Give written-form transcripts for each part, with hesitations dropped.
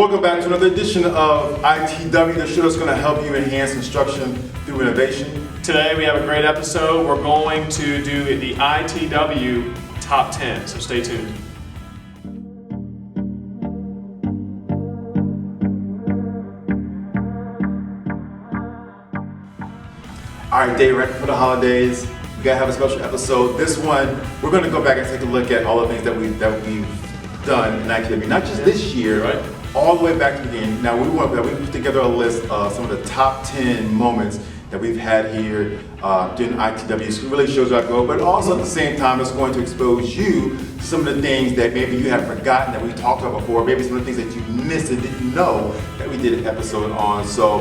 Welcome back to another edition of ITW, the show that's going to help you enhance instruction through innovation. Today we have a great episode. We're going to do the ITW Top 10, so stay tuned. All right, day record for the holidays. We gotta have a special episode. This one, we're going to go back and take a look at all the things that we've done in ITW, not just this year, right? All the way back to the beginning. Now we put together a list of some of the top 10 moments that we've had here during ITW. It really shows our growth, but also at the same time, it's going to expose you to some of the things that maybe you have forgotten that we talked about before, maybe some of the things that you missed and didn't know that we did an episode on. So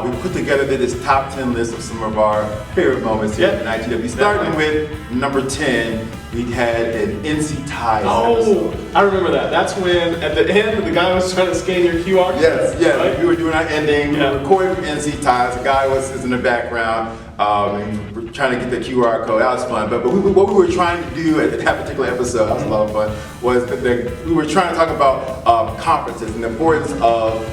we put together this top 10 list of some of our favorite moments here in ITW. Starting with number 10, we had an NCTIES episode. I remember that. That's when, at the end, the guy was trying to scan your QR code. Yes, right? we were doing our ending. We were recording for NCTIES. The guy was in the background. And we were trying to get the QR code. That was fun. But what we were trying to do at that particular episode, that was a lot of fun, was that we were trying to talk about conferences and the importance of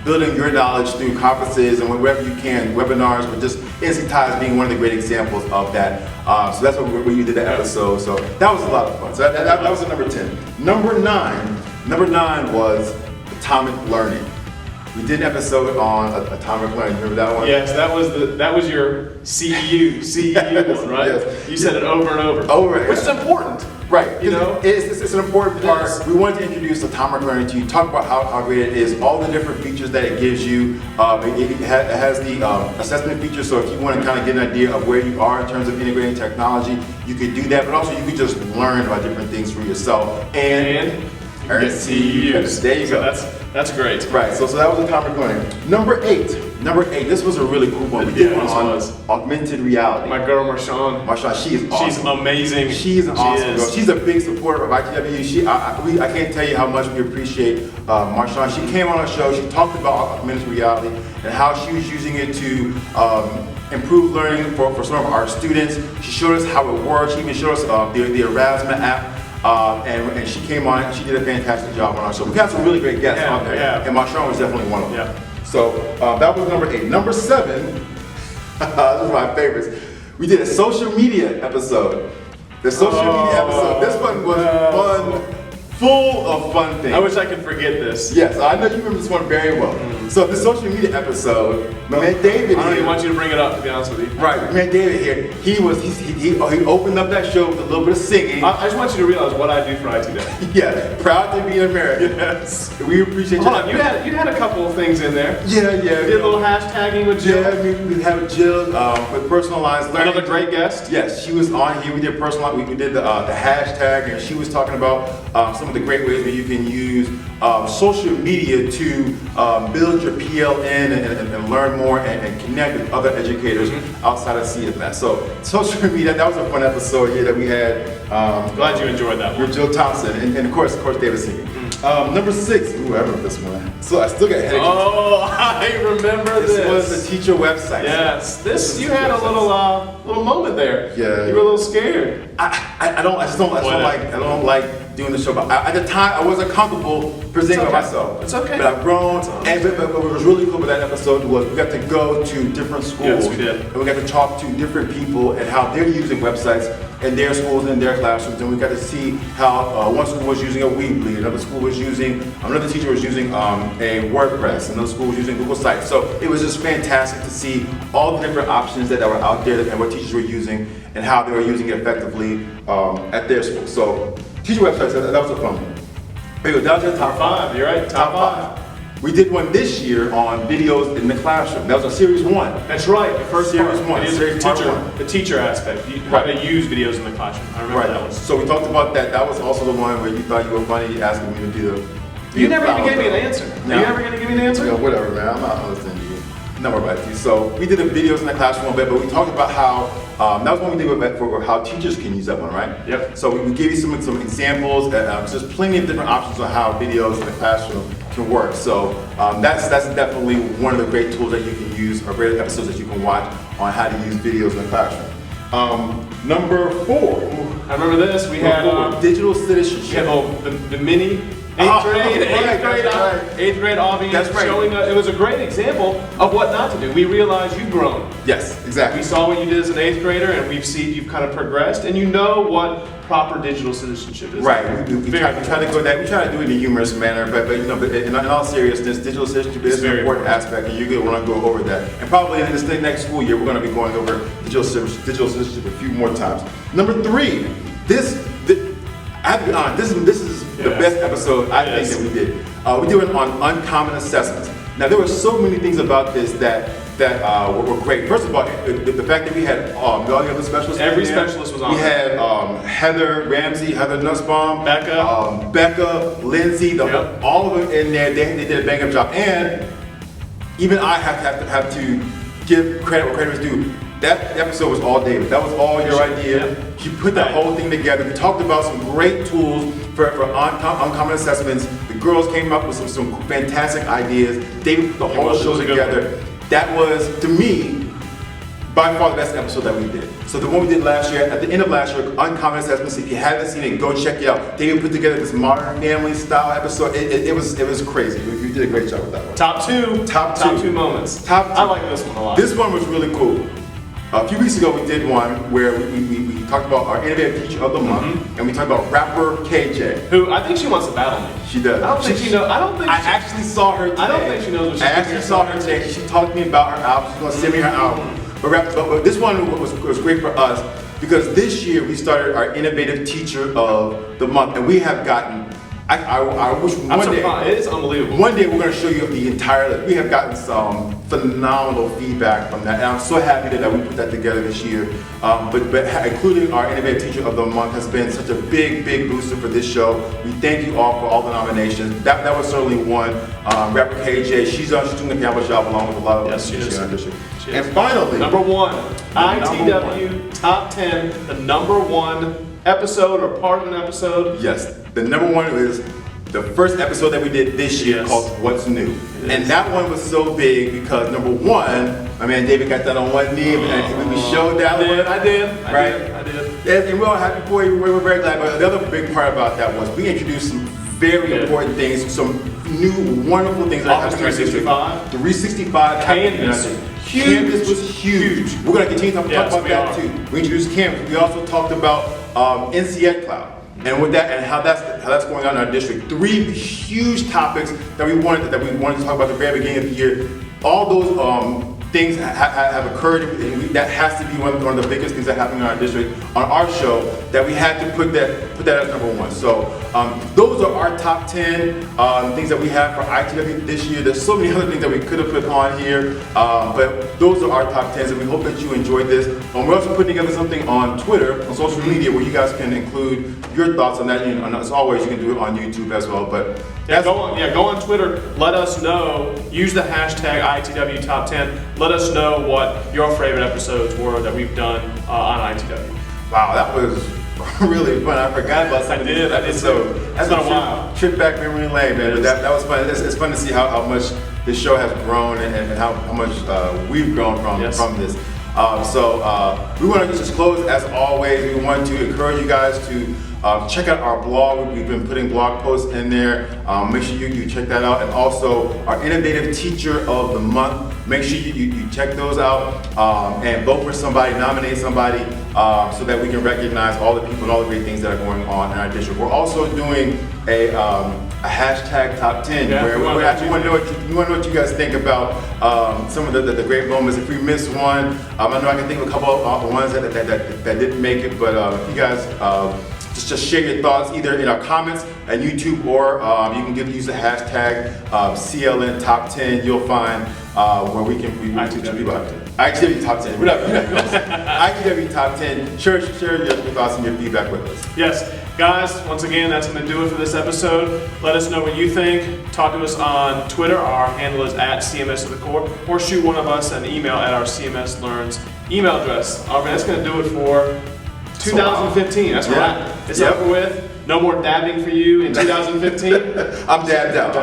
building your knowledge through conferences and wherever you can, webinars, but just NCTIES being one of the great examples of that. So that's what we did that episode. So that was a lot of fun. So that was the number 10. Number nine was atomic learning. We did an episode on atomic learning. Remember that one? Yes, that was your CEU one, right? Yes. You said it over and over. Over, which is important. Right, You know? it's an important part. Yes. We wanted to introduce atomic learning to you, talk about how great it is, all the different features that it gives you. It has the assessment feature, so if you want to kind of get an idea of where you are in terms of integrating technology, you could do that, but also you could just learn about different things for yourself and earn CEUs. There you go. So that's great. Right, so that was atomic learning. Number eight, this was a really cool one. We did one on augmented reality. My girl Marshawn. She is awesome. She's amazing. She's an awesome girl. She's a big supporter of ITW. I can't tell you how much we appreciate Marshawn. She came on our show. She talked about augmented reality and how she was using it to improve learning for some of our students. She showed us how it works. She even showed us the Erasmus app. And she came on, she did a fantastic job on our show. We got some really great guests on there, and Marshawn was definitely one of them. Yeah. So that was number 8. Number 7, this is my favorites. We did a social media episode. The social media episode. This one was fun, full of fun things. I wish I could forget this. Yes, I know you remember this one very well. So the social media episode, my man David I don't even here. want you to bring it up, to be honest with you. Right, my man David here. He opened up that show with a little bit of singing. I just want you to realize what I do for ITW. Yeah, proud to be an American. Yes. We appreciate you. Hold on, you had a couple of things in there. Yeah. You did a little hashtagging with Jill. Yeah, we have Jill with personalized learning. Another great guest. Yes, she was on here. We did personalized. We did the hashtag, and she was talking about some of the great ways that you can use social media to build your PLN and learn more and connect with other educators outside of CFS. So social media, that was a fun episode here that we had. Glad you enjoyed that one. With Jill Thompson and of course David singing. Number 6, ooh, I remember this one. So I still got headaches. Oh, I remember this. This was the teacher website. Yes, you had a little moment there. Yeah. You were a little scared. I don't like doing the show, but at the time I wasn't comfortable presenting myself. It's okay. But I've grown, but what was really cool about that episode was we got to go to different schools. Yes, we did. And we got to talk to different people and how they're using websites in their schools and in their classrooms. And we got to see how one school was using a Weebly, another teacher was using a WordPress, another school was using Google Sites. So it was just fantastic to see all the different options that were out there and what teachers were using and how they were using it effectively at their school. So teacher websites, that was a fun one. That was your top 5. You're right, top 5. We did one this year on videos in the classroom. That was a series 1. That's right, the first Series part. 1. It is Series part 1. the teacher aspect. How to use videos in the classroom. I remember that one. So we talked about that. That was also the one where you thought you were funny asking me to do the... You never even gave me an answer. No. Are you ever going to give me an answer? Yeah, whatever, man. I'm not listening to you. No more about you. So we did the videos in the classroom a bit, but we talked about how that was one we did for how teachers can use that one, right? Yep. So we gave you some examples. There's plenty of different options on how videos in the classroom can work. So that's definitely one of the great tools that you can use, or great episodes that you can watch on how to use videos in the classroom. Number 4. I remember this. We had digital citizenship. the mini Eighth grade audience. That's right. Showing it was a great example of what not to do. We realized you've grown. Yes, exactly. We saw what you did as an 8th grader, and we've seen you've kind of progressed, and you know what proper digital citizenship is. Right. We try to go that. We try to do it in a humorous manner, but in all seriousness, digital citizenship is an important aspect, and you're going to want to go over that. And probably in this next school year, we're going to be going over digital citizenship a few more times. Number 3, I have to be honest. This is the best episode I think that we did. We did it on uncommon assessments. Now there were so many things about this that were great. First of all, the fact that we had all the other specialists. Every specialist was on. We had Heather Ramsey, Heather Nussbaum, Becca, Lindsay, all of them in there. They did a bang up job, and even I have to give credit where credit is due. That episode was all David. That was all your idea. You put that whole thing together. We talked about some great tools for uncommon assessments. The girls came up with some fantastic ideas. David put the whole show together. That was, to me, by far the best episode that we did. So the one we did last year, at the end of last year, Uncommon Assessments, if you haven't seen it, go check it out. David put together this Modern Family style episode. It was crazy. You did a great job with that one. Top two moments. I like this one a lot. This one was really cool. A few weeks ago we did one where we talked about our Innovative Teacher of the Month, and we talked about rapper KJ. Who, I think she wants to battle me. She does. I actually saw her today. I don't think she knows what she's doing. I actually saw her today. She talked to me about her album. She's going to send me her album. But this one was great for us because this year we started our Innovative Teacher of the Month, and we have gotten, I wish one day, it is unbelievable. One day we're going to show you the entire list. We have gotten some phenomenal feedback from that, and I'm so happy that we put that together this year. But including our Innovative Teacher of the Month has been such a big booster for this show. We thank you all for all the nominations. That was certainly one. Rapper KJ, she's doing a phenomenal job along with a lot of yes, she is. And finally, number 1, ITW Top 10, the number 1 episode or part of an episode. Yes, the number 1 is the first episode that we did this year called What's New. And that one was so big because number 1, my man David got that on one knee and we showed that one. I did. Yes, and we're all happy for you. We're very glad. But the other big part about that was we introduced some very important things, some new wonderful things that Office 365. The 365 Canvas. Canvas was huge. We're going to continue to talk about that too. We introduced Canvas. We also talked about NCTIES Cloud. And with that, and how that's going on in our district. 3 huge topics that we wanted to talk about at the very beginning of the year. All those things have occurred, and that has to be one of the biggest things that happen in our district on our show. That we had to put that as number 1. So those are our top 10 things that we have for ITW this year. There's so many other things that we could have put on here, but those are our top 10s, and we hope that you enjoyed this. We're also putting together something on Twitter, on social media, where you guys can include your thoughts on that. And as always, you can do it on YouTube as well. But go on Twitter. Let us know. Use the hashtag ITW Top 10. Let us know what your favorite episodes were that we've done on ITW. Wow, that was really fun. I forgot about some of these episodes. That's been a while. Trip back memory lane, man. That was fun. It's fun to see how much this show has grown and how much we've grown from this. So we want to just close as always. We want to encourage you guys to check out our blog. We've been putting blog posts in there. Make sure you check that out. And also our Innovative Teacher of the Month. Make sure you check those out and vote for somebody, nominate somebody so that we can recognize all the people and all the great things that are going on in our district. We're also doing a hashtag top 10 where we actually want to know what you guys think about some of the great moments. If we missed one, I know I can think of a couple of ones that didn't make it, but if you guys just share your thoughts either in our comments on YouTube or you can use the hashtag CLN Top 10. You'll find where we can ITW Top 10. ITW Top 10. Share your thoughts and your feedback with us. Yes, guys. Once again, that's going to do it for this episode. Let us know what you think. Talk to us on Twitter. Our handle is @CMS of the Core, or shoot one of us an email at our CMS Learns email address. All right, that's going to do it for 2015. That's right. It's over with. No more dabbing for you in 2015. I'm dabbed out.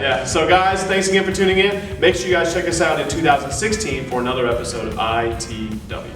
Yeah. So guys, thanks again for tuning in. Make sure you guys check us out in 2016 for another episode of ITW.